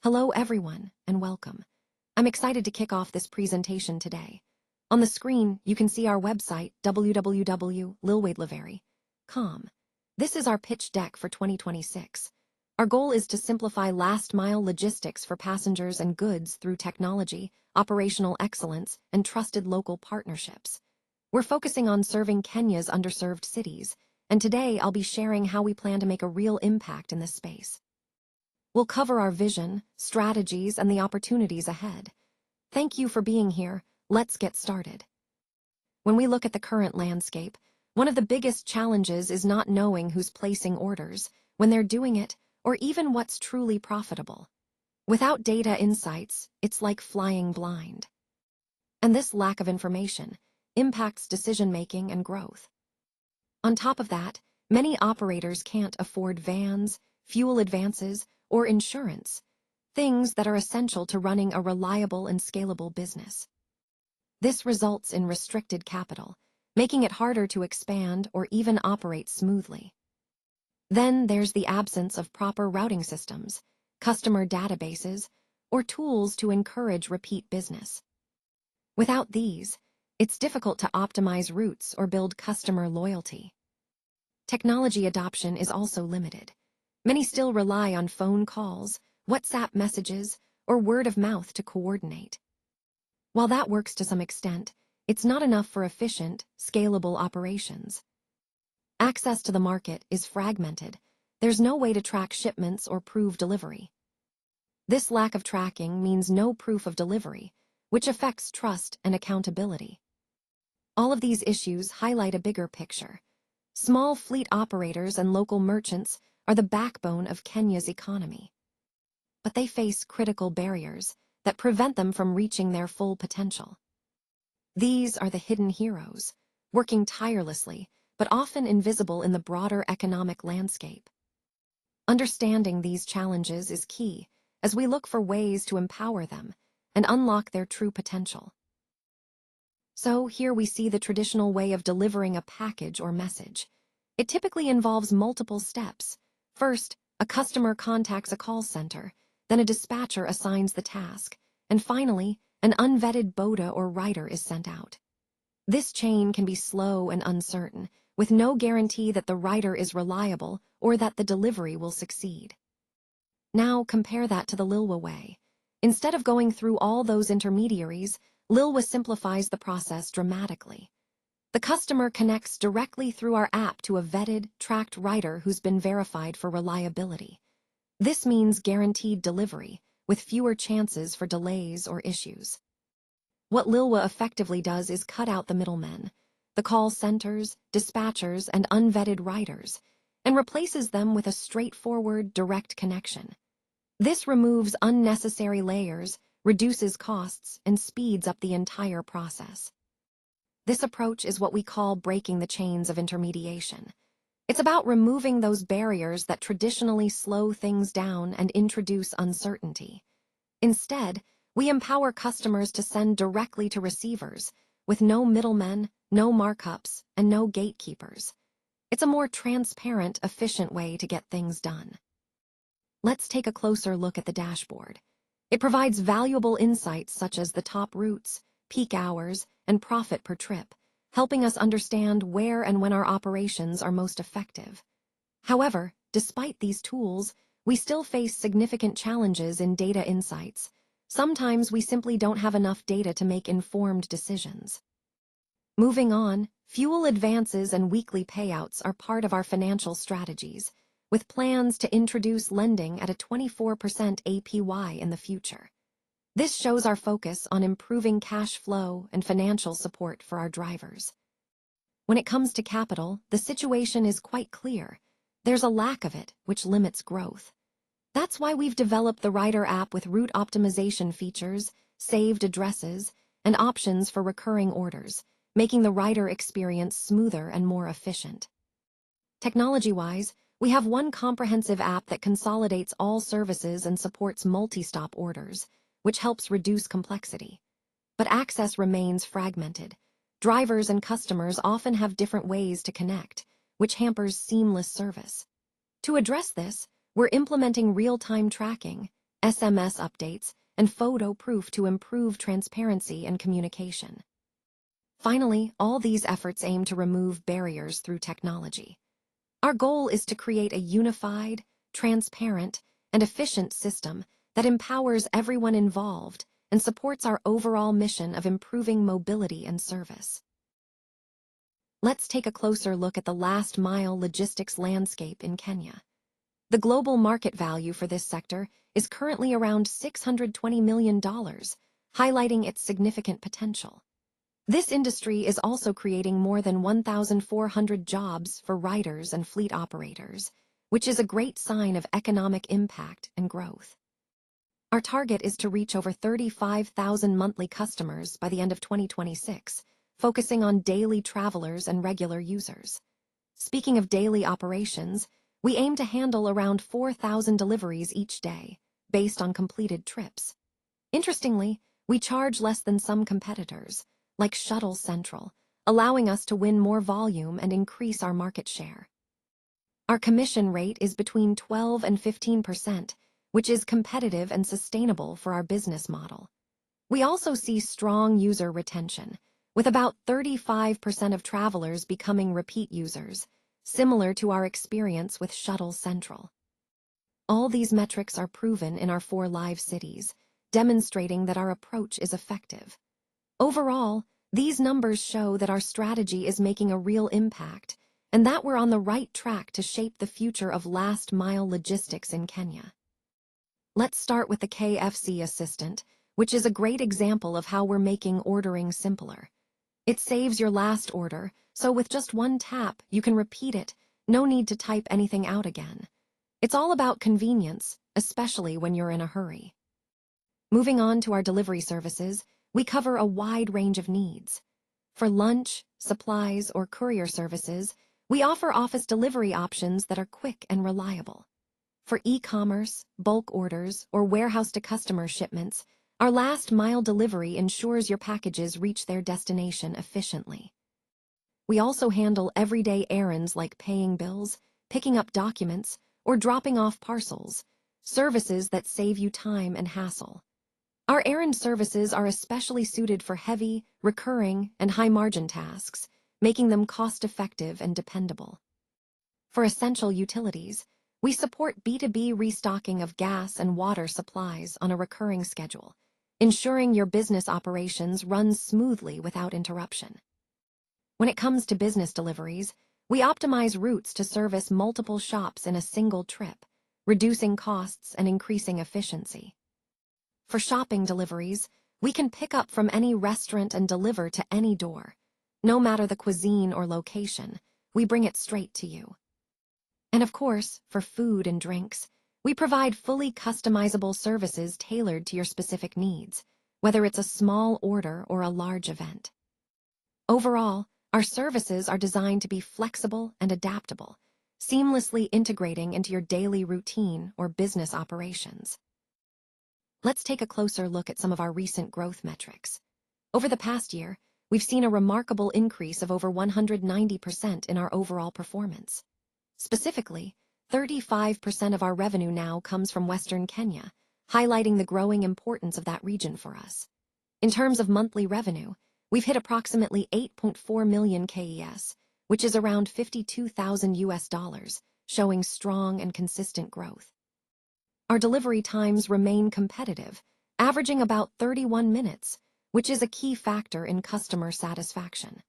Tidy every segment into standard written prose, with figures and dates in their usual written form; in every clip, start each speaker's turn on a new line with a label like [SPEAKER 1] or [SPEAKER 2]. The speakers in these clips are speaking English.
[SPEAKER 1] Hello everyone, and welcome. I'm excited to kick off this presentation today. On the screen, you can see our website, www.lilwadelaveri.com. This is our pitch deck for 2026. Our goal is to simplify last-mile logistics for passengers and goods through technology, operational excellence, and trusted local partnerships. We're focusing on serving Kenya's underserved cities, and today I'll be sharing how we plan to make a real impact in this space. We'll cover our vision, strategies, and the opportunities ahead. Thank you for being here. Let's get started. When we look at the current landscape, one of the biggest challenges is not knowing who's placing orders, when they're doing it, or even what's truly profitable. Without data insights, it's like flying blind. And this lack of information impacts decision-making and growth. On top of that, many operators can't afford vans, fuel advances, or insurance, things that are essential to running a reliable and scalable business. This results in restricted capital, making it harder to expand or even operate smoothly. Then there's the absence of proper routing systems, customer databases, or tools to encourage repeat business. Without these, it's difficult to optimize routes or build customer loyalty. Technology adoption is also limited. Many still rely on phone calls, WhatsApp messages, or word of mouth to coordinate. While that works to some extent, it's not enough for efficient, scalable operations. Access to the market is fragmented. There's no way to track shipments or prove delivery. This lack of tracking means no proof of delivery, which affects trust and accountability. All of these issues highlight a bigger picture. Small fleet operators and local merchants are the backbone of Kenya's economy. But they face critical barriers that prevent them from reaching their full potential. These are the hidden heroes, working tirelessly, but often invisible in the broader economic landscape. Understanding these challenges is key as we look for ways to empower them and unlock their true potential. So here we see the traditional way of delivering a package or message. It typically involves multiple steps. First, a customer contacts a call center, then a dispatcher assigns the task, and finally, an unvetted boda or rider is sent out. This chain can be slow and uncertain, with no guarantee that the rider is reliable or that the delivery will succeed. Now compare that to the Lilwa way. Instead of going through all those intermediaries, Lilwa simplifies the process dramatically. The customer connects directly through our app to a vetted, tracked rider who's been verified for reliability. This means guaranteed delivery, with fewer chances for delays or issues. What Lilwa effectively does is cut out the middlemen, the call centers, dispatchers, and unvetted riders, and replaces them with a straightforward, direct connection. This removes unnecessary layers, reduces costs, and speeds up the entire process. This approach is what we call breaking the chains of intermediation. It's about removing those barriers that traditionally slow things down and introduce uncertainty. Instead, we empower customers to send directly to receivers, with no middlemen, no markups, and no gatekeepers. It's a more transparent, efficient way to get things done. Let's take a closer look at the dashboard. It provides valuable insights such as the top routes, peak hours, and profit per trip, helping us understand where and when our operations are most effective. However, despite these tools, we still face significant challenges in data insights. Sometimes we simply don't have enough data to make informed decisions. Moving on, fuel advances and weekly payouts are part of our financial strategies, with plans to introduce lending at a 24% APY in the future. This shows our focus on improving cash flow and financial support for our drivers. When it comes to capital, the situation is quite clear. There's a lack of it, which limits growth. That's why we've developed the Rider app with route optimization features, saved addresses, and options for recurring orders, making the rider experience smoother and more efficient. Technology-wise, we have one comprehensive app that consolidates all services and supports multi-stop orders, which helps reduce complexity. But access remains fragmented. Drivers and customers often have different ways to connect, which hampers seamless service. To address this, we're implementing real-time tracking, SMS updates, and photo proof to improve transparency and communication. Finally, all these efforts aim to remove barriers through technology. Our goal is to create a unified, transparent, and efficient system that empowers everyone involved and supports our overall mission of improving mobility and service. Let's take a closer look at the last-mile logistics landscape in Kenya. The global market value for this sector is currently around $620 million, highlighting its significant potential. This industry is also creating more than 1,400 jobs for riders and fleet operators, which is a great sign of economic impact and growth. Our target is to reach over 35,000 monthly customers by the end of 2026, focusing on daily travelers and regular users. Speaking of daily operations, we aim to handle around 4,000 deliveries each day, based on completed trips. Interestingly, we charge less than some competitors, like Shuttle Central, allowing us to win more volume and increase our market share. Our commission rate is between 12 and 15%, which is competitive and sustainable for our business model. We also see strong user retention, with about 35% of travelers becoming repeat users, similar to our experience with Shuttle Central. All these metrics are proven in our 4 live cities, demonstrating that our approach is effective. Overall, these numbers show that our strategy is making a real impact and that we're on the right track to shape the future of last-mile logistics in Kenya. Let's start with the KFC Assistant, which is a great example of how we're making ordering simpler. It saves your last order, so with just one tap, you can repeat it, no need to type anything out again. It's all about convenience, especially when you're in a hurry. Moving on to our delivery services, we cover a wide range of needs. For lunch, supplies, or courier services, we offer office delivery options that are quick and reliable. For e-commerce, bulk orders, or warehouse-to-customer shipments, our last-mile delivery ensures your packages reach their destination efficiently. We also handle everyday errands like paying bills, picking up documents, or dropping off parcels, services that save you time and hassle. Our errand services are especially suited for heavy, recurring, and high-margin tasks, making them cost-effective and dependable. For essential utilities, we support B2B restocking of gas and water supplies on a recurring schedule, ensuring your business operations run smoothly without interruption. When it comes to business deliveries, we optimize routes to service multiple shops in a single trip, reducing costs and increasing efficiency. For shopping deliveries, we can pick up from any restaurant and deliver to any door. No matter the cuisine or location, we bring it straight to you. And of course, for food and drinks, we provide fully customizable services tailored to your specific needs, whether it's a small order or a large event. Overall, our services are designed to be flexible and adaptable, seamlessly integrating into your daily routine or business operations. Let's take a closer look at some of our recent growth metrics. Over the past year, we've seen a remarkable increase of over 190% in our overall performance. Specifically, 35% of our revenue now comes from Western Kenya, highlighting the growing importance of that region for us. In terms of monthly revenue, we've hit approximately 8.4 million KES, which is around $52,000, showing strong and consistent growth. Our delivery times remain competitive, averaging about 31 minutes, which is a key factor in customer satisfaction.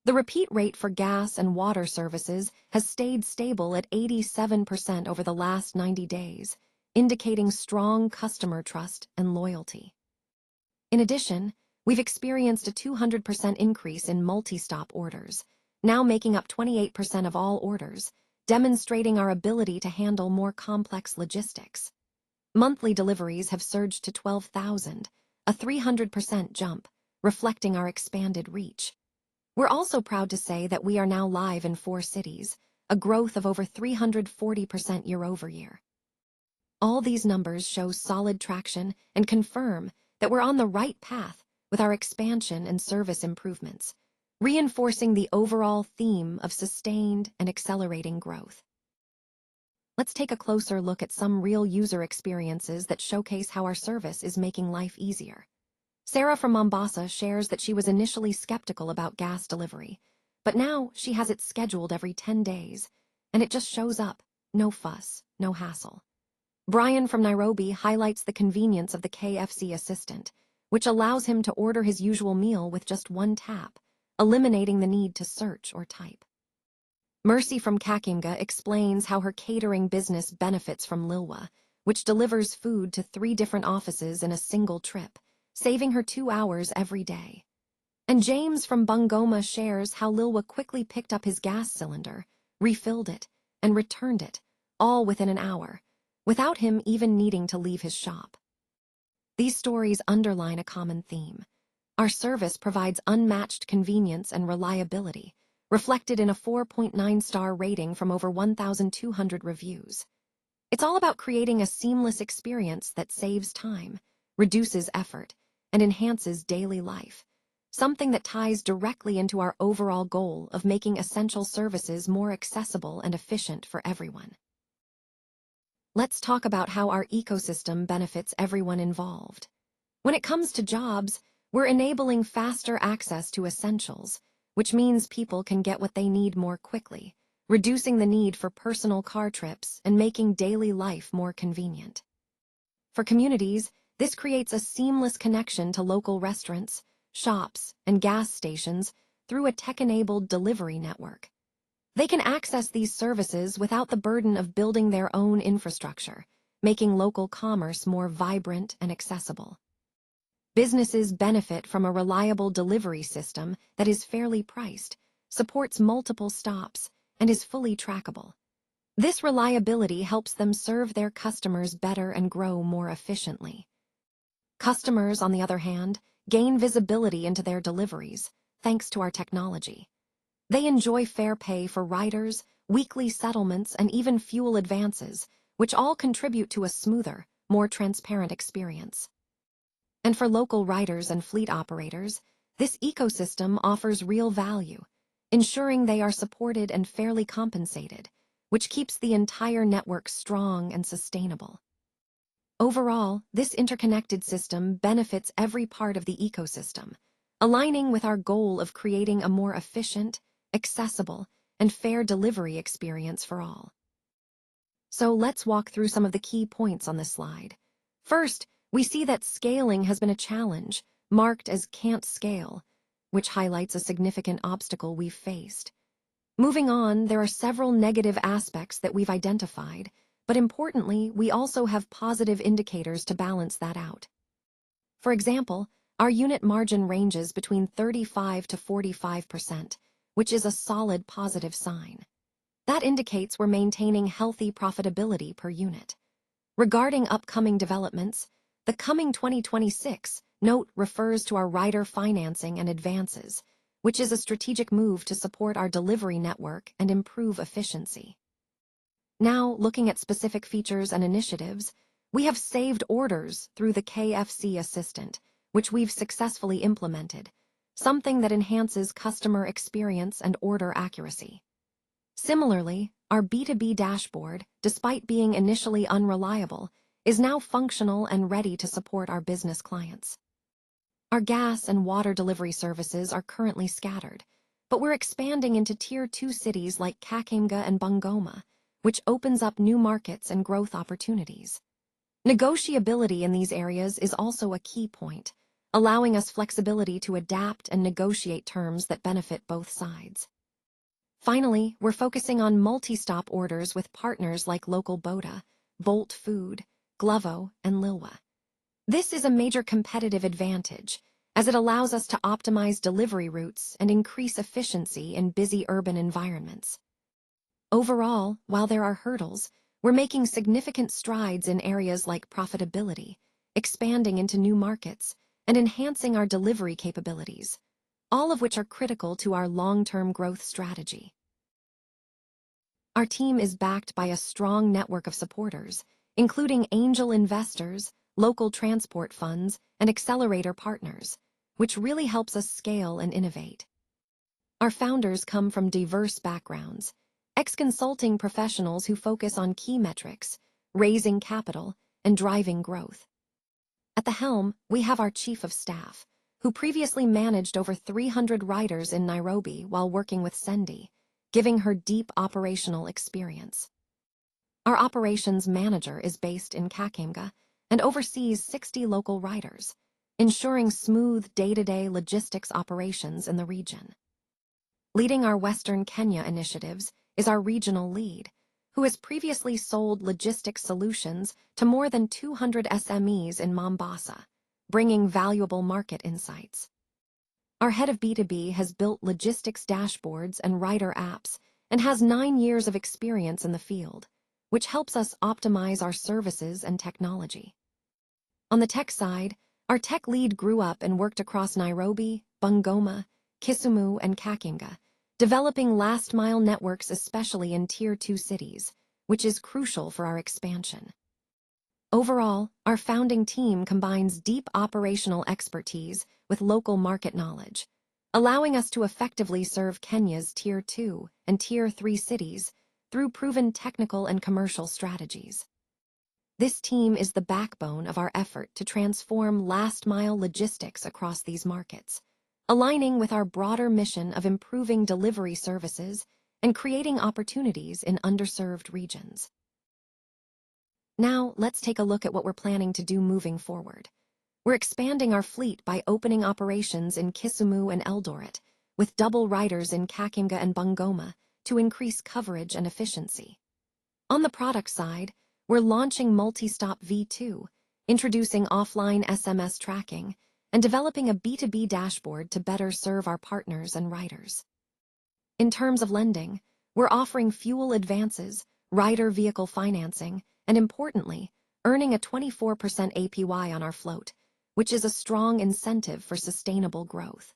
[SPEAKER 1] The repeat rate for gas and water services has stayed stable at 87% over the last 90 days, indicating strong customer trust and loyalty. In addition, we've experienced a 200% increase in multi-stop orders, now making up 28% of all orders, demonstrating our ability to handle more complex logistics. Monthly deliveries have surged to 12,000, a 300% jump, reflecting our expanded reach. We're also proud to say that we are now live in 4 cities, a growth of over 340% year-over-year. All these numbers show solid traction and confirm that we're on the right path with our expansion and service improvements, reinforcing the overall theme of sustained and accelerating growth. let's take a closer look at some real user experiences that showcase how our service is making life easier. Sarah from Mombasa shares that she was initially skeptical about gas delivery, but now she has it scheduled every 10 days, and it just shows up, no fuss, no hassle. Brian from Nairobi highlights the convenience of the KFC assistant, which allows him to order his usual meal with just one tap, eliminating the need to search or type. Mercy from Kakimga explains how her catering business benefits from Lilwa, which delivers food to 3 different offices in a single trip, saving her 2 hours every day. And James from Bungoma shares how Lilwa quickly picked up his gas cylinder, refilled it, and returned it, all within an hour, without him even needing to leave his shop. These stories underline a common theme. Our service provides unmatched convenience and reliability, reflected in a 4.9-star rating from over 1,200 reviews. It's all about creating a seamless experience that saves time, reduces effort, and enhances daily life, something that ties directly into our overall goal of making essential services more accessible and efficient for everyone. Let's talk about how our ecosystem benefits everyone involved. When it comes to jobs, we're enabling faster access to essentials, which means people can get what they need more quickly, reducing the need for personal car trips and making daily life more convenient. For communities, this creates a seamless connection to local restaurants, shops, and gas stations through a tech-enabled delivery network. They can access these services without the burden of building their own infrastructure, making local commerce more vibrant and accessible. Businesses benefit from a reliable delivery system that is fairly priced, supports multiple stops, and is fully trackable. This reliability helps them serve their customers better and grow more efficiently. Customers, on the other hand, gain visibility into their deliveries, thanks to our technology. They enjoy fair pay for riders, weekly settlements, and even fuel advances, which all contribute to a smoother, more transparent experience. And for local riders and fleet operators, this ecosystem offers real value, ensuring they are supported and fairly compensated, which keeps the entire network strong and sustainable. Overall, this interconnected system benefits every part of the ecosystem, aligning with our goal of creating a more efficient, accessible, and fair delivery experience for all. So let's walk through some of the key points on this slide. First, we see that scaling has been a challenge, marked as can't scale, which highlights a significant obstacle we've faced. Moving on, there are several negative aspects that we've identified, but importantly, we also have positive indicators to balance that out. For example, our unit margin ranges between 35 to 45%, which is a solid positive sign. That indicates we're maintaining healthy profitability per unit. Regarding upcoming developments, the coming 2026 note refers to our rider financing and advances, which is a strategic move to support our delivery network and improve efficiency. Now, looking at specific features and initiatives, we have saved orders through the KFC Assistant, which we've successfully implemented, something that enhances customer experience and order accuracy. Similarly, our B2B dashboard, despite being initially unreliable, is now functional and ready to support our business clients. Our gas and water delivery services are currently scattered, but we're expanding into Tier 2 cities like Kakimga and Bungoma, which opens up new markets and growth opportunities. Negotiability in these areas is also a key point, allowing us flexibility to adapt and negotiate terms that benefit both sides. Finally, we're focusing on multi-stop orders with partners like Local Boda, Bolt Food, Glovo, and Lilwa. This is a major competitive advantage, as it allows us to optimize delivery routes and increase efficiency in busy urban environments. Overall, while there are hurdles, we're making significant strides in areas like profitability, expanding into new markets, and enhancing our delivery capabilities, all of which are critical to our long-term growth strategy. Our team is backed by a strong network of supporters, including angel investors, local transport funds, and accelerator partners, which really helps us scale and innovate. Our founders come from diverse backgrounds, ex-consulting professionals who focus on key metrics, raising capital, and driving growth. At the helm, we have our Chief of Staff, who previously managed over 300 riders in Nairobi while working with Sendi, giving her deep operational experience. Our operations manager is based in Kakamega and oversees 60 local riders, ensuring smooth day-to-day logistics operations in the region. Leading our Western Kenya initiatives is our regional lead, who has previously sold logistics solutions to more than 200 SMEs in Mombasa, bringing valuable market insights. Our head of B2B has built logistics dashboards and rider apps and has 9 years of experience in the field, which helps us optimize our services and technology. On the tech side, our tech lead grew up and worked across Nairobi, Bungoma, Kisumu, and Kakamega, developing last-mile networks especially in Tier 2 cities, which is crucial for our expansion. Overall, our founding team combines deep operational expertise with local market knowledge, allowing us to effectively serve Kenya's Tier 2 and Tier 3 cities through proven technical and commercial strategies. This team is the backbone of our effort to transform last-mile logistics across these markets, aligning with our broader mission of improving delivery services and creating opportunities in underserved regions. Now, let's take a look at what we're planning to do moving forward. We're expanding our fleet by opening operations in Kisumu and Eldoret, with double riders in Kakamega and Bungoma to increase coverage and efficiency. On the product side, we're launching Multi-Stop V2, introducing offline SMS tracking, and developing a B2B dashboard to better serve our partners and riders. In terms of lending, we're offering fuel advances, rider vehicle financing, and importantly, earning a 24% APY on our float, which is a strong incentive for sustainable growth.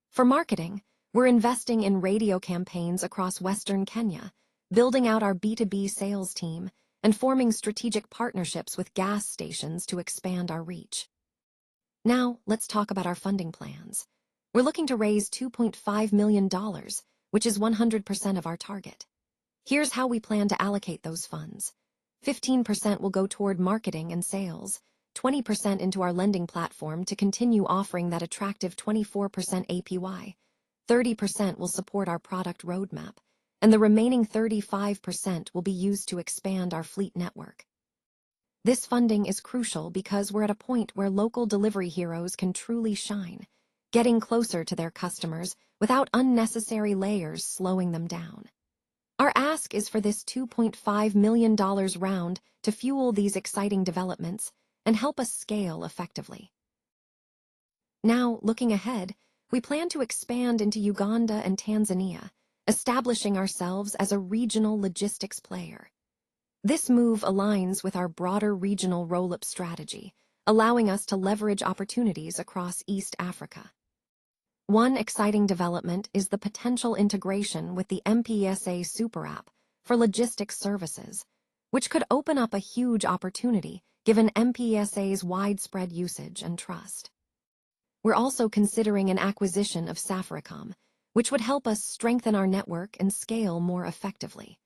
[SPEAKER 1] For marketing, we're investing in radio campaigns across Western Kenya, building out our B2B sales team, and forming strategic partnerships with gas stations to expand our reach. Now, let's talk about our funding plans. We're looking to raise $2.5 million, which is 100% of our target. Here's how we plan to allocate those funds. 15% will go toward marketing and sales, 20% into our lending platform to continue offering that attractive 24% APY, 30% will support our product roadmap, and the remaining 35% will be used to expand our fleet network. This funding is crucial because we're at a point where local delivery heroes can truly shine, getting closer to their customers without unnecessary layers slowing them down. Our ask is for this $2.5 million round to fuel these exciting developments and help us scale effectively. Now, looking ahead, we plan to expand into Uganda and Tanzania, establishing ourselves as a regional logistics player. This move aligns with our broader regional roll-up strategy, allowing us to leverage opportunities across East Africa. One exciting development is the potential integration with the M-PESA Super App for logistics services, which could open up a huge opportunity given M-PESA's widespread usage and trust. We're also considering an acquisition of Safaricom, which would help us strengthen our network and scale more effectively.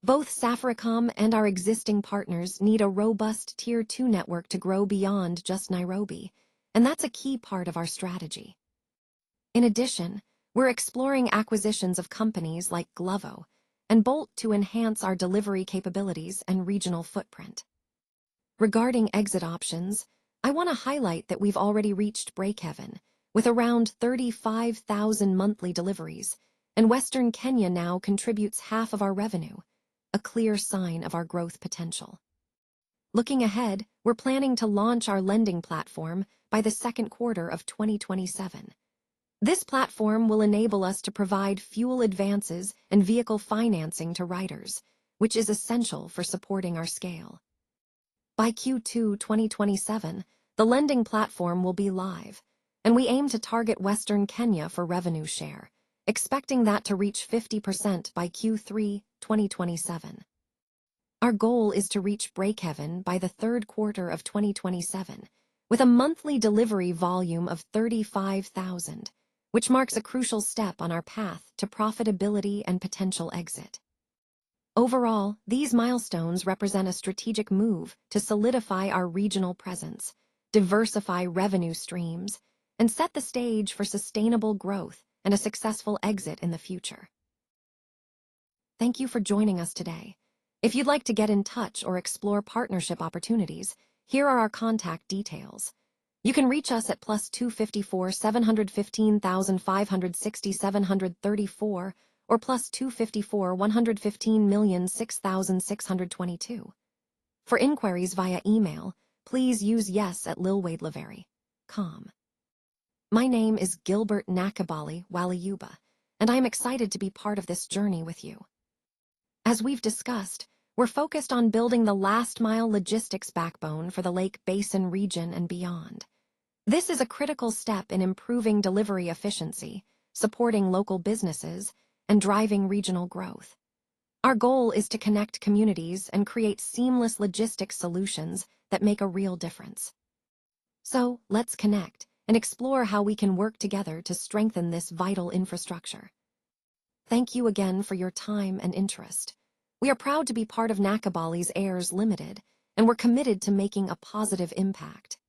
[SPEAKER 1] Both Safaricom and our existing partners need a robust Tier 2 network to grow beyond just Nairobi, and that's a key part of our strategy. In addition, we're exploring acquisitions of companies like Glovo and Bolt to enhance our delivery capabilities and regional footprint. Regarding exit options, I want to highlight that we've already reached break-even, with around 35,000 monthly deliveries, and Western Kenya now contributes half of our revenue, a clear sign of our growth potential. Looking ahead, we're planning to launch our lending platform by the second quarter of 2027. This platform will enable us to provide fuel advances and vehicle financing to riders, which is essential for supporting our scale. By Q2 2027, the lending platform will be live, and we aim to target Western Kenya for revenue share, expecting that to reach 50% by Q3 2027. Our goal is to reach break-even by the third quarter of 2027, with a monthly delivery volume of 35,000, which marks a crucial step on our path to profitability and potential exit. Overall, these milestones represent a strategic move to solidify our regional presence, diversify revenue streams, and set the stage for sustainable growth and a successful exit in the future. Thank you for joining us today. If you'd like to get in touch or explore partnership opportunities, here are our contact details. You can reach us at +254 715,560 734 or +254 115,006,622. For inquiries via email, please use yes@lilwadelavery.com. My name is Gilbert Nakabali Waliuba, and I am excited to be part of this journey with you. As we've discussed, we're focused on building the last-mile logistics backbone for the Lake Basin region and beyond. This is a critical step in improving delivery efficiency, supporting local businesses, and driving regional growth. Our goal is to connect communities and create seamless logistics solutions that make a real difference. So, let's connect and explore how we can work together to strengthen this vital infrastructure. Thank you again for your time and interest. We are proud to be part of Nakabali's Heirs Limited, and we're committed to making a positive impact.